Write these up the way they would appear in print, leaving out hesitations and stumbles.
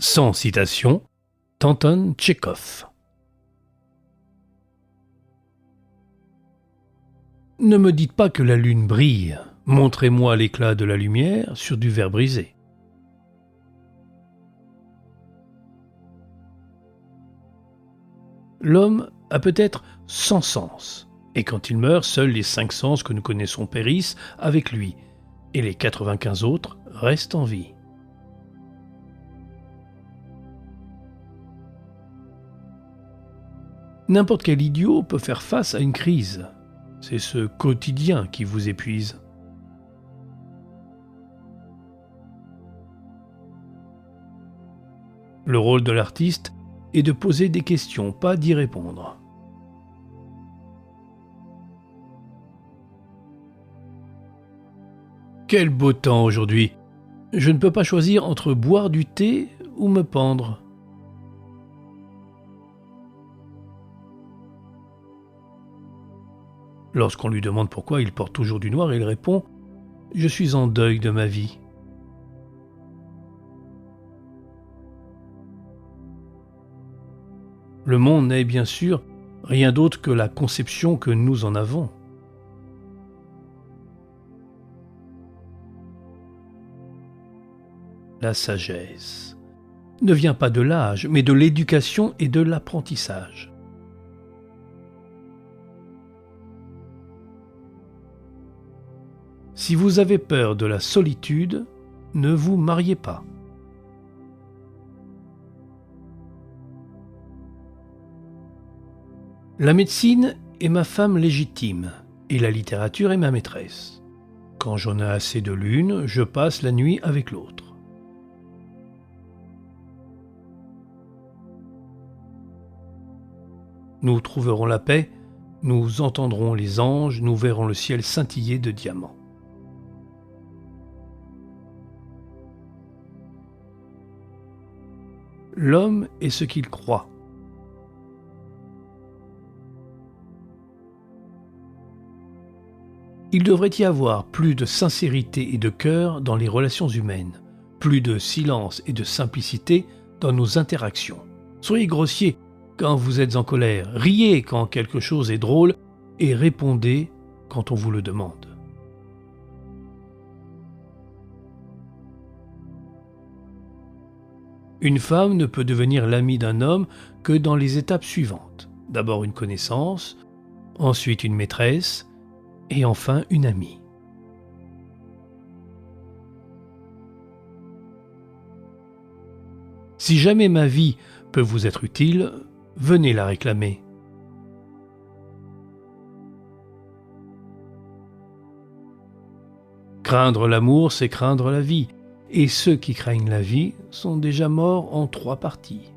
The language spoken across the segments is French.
Sans citation, Anton Tchekhov. Ne me dites pas que la lune brille, montrez-moi l'éclat de la lumière sur du verre brisé. L'homme a peut-être 100 sens, et quand il meurt, seuls les 5 sens que nous connaissons périssent avec lui, et les 95 autres restent en vie. N'importe quel idiot peut faire face à une crise. C'est ce quotidien qui vous épuise. Le rôle de l'artiste est de poser des questions, pas d'y répondre. Quel beau temps aujourd'hui! Je ne peux pas choisir entre boire du thé ou me pendre. Lorsqu'on lui demande pourquoi il porte toujours du noir, il répond « Je suis en deuil de ma vie ». Le monde n'est bien sûr rien d'autre que la conception que nous en avons. La sagesse ne vient pas de l'âge, mais de l'éducation et de l'apprentissage. Si vous avez peur de la solitude, ne vous mariez pas. La médecine est ma femme légitime et la littérature est ma maîtresse. Quand j'en ai assez de l'une, je passe la nuit avec l'autre. Nous trouverons la paix, nous entendrons les anges, nous verrons le ciel scintiller de diamants. L'homme est ce qu'il croit. Il devrait y avoir plus de sincérité et de cœur dans les relations humaines, plus de silence et de simplicité dans nos interactions. Soyez grossier quand vous êtes en colère, riez quand quelque chose est drôle et répondez quand on vous le demande. Une femme ne peut devenir l'amie d'un homme que dans les étapes suivantes. D'abord une connaissance, ensuite une maîtresse, et enfin une amie. Si jamais ma vie peut vous être utile, venez la réclamer. Craindre l'amour, c'est craindre la vie. Et ceux qui craignent la vie sont déjà morts en 3 parties.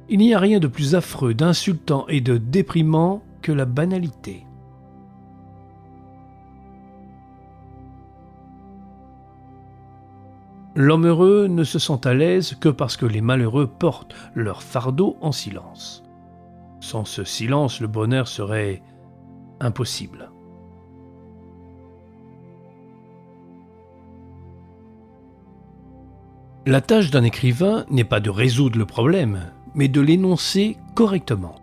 Il n'y a rien de plus affreux, d'insultant et de déprimant que la banalité. L'homme heureux ne se sent à l'aise que parce que les malheureux portent leur fardeau en silence. Sans ce silence, le bonheur serait impossible. La tâche d'un écrivain n'est pas de résoudre le problème, mais de l'énoncer correctement.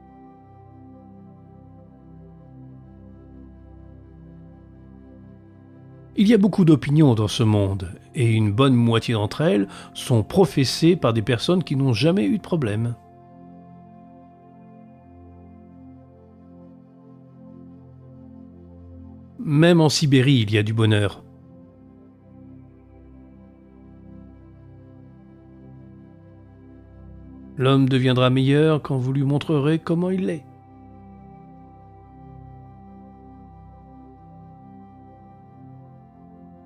Il y a beaucoup d'opinions dans ce monde, et une bonne moitié d'entre elles sont professées par des personnes qui n'ont jamais eu de problème. Même en Sibérie, il y a du bonheur. L'homme deviendra meilleur quand vous lui montrerez comment il l'est.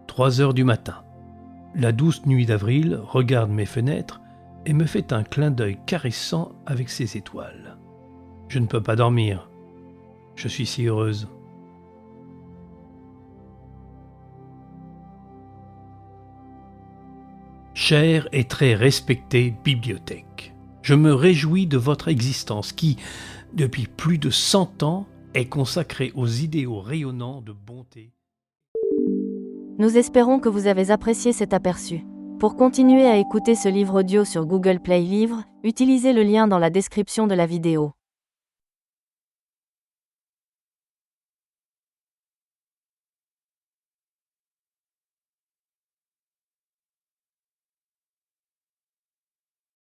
« 3 heures du matin. La douce nuit d'avril regarde mes fenêtres et me fait un clin d'œil caressant avec ses étoiles. Je ne peux pas dormir. Je suis si heureuse. Chère et très respectée bibliothèque, je me réjouis de votre existence qui, depuis plus de 100 ans, est consacrée aux idéaux rayonnants de bonté. Nous espérons que vous avez apprécié cet aperçu. Pour continuer à écouter ce livre audio sur Google Play Livres, utilisez le lien dans la description de la vidéo.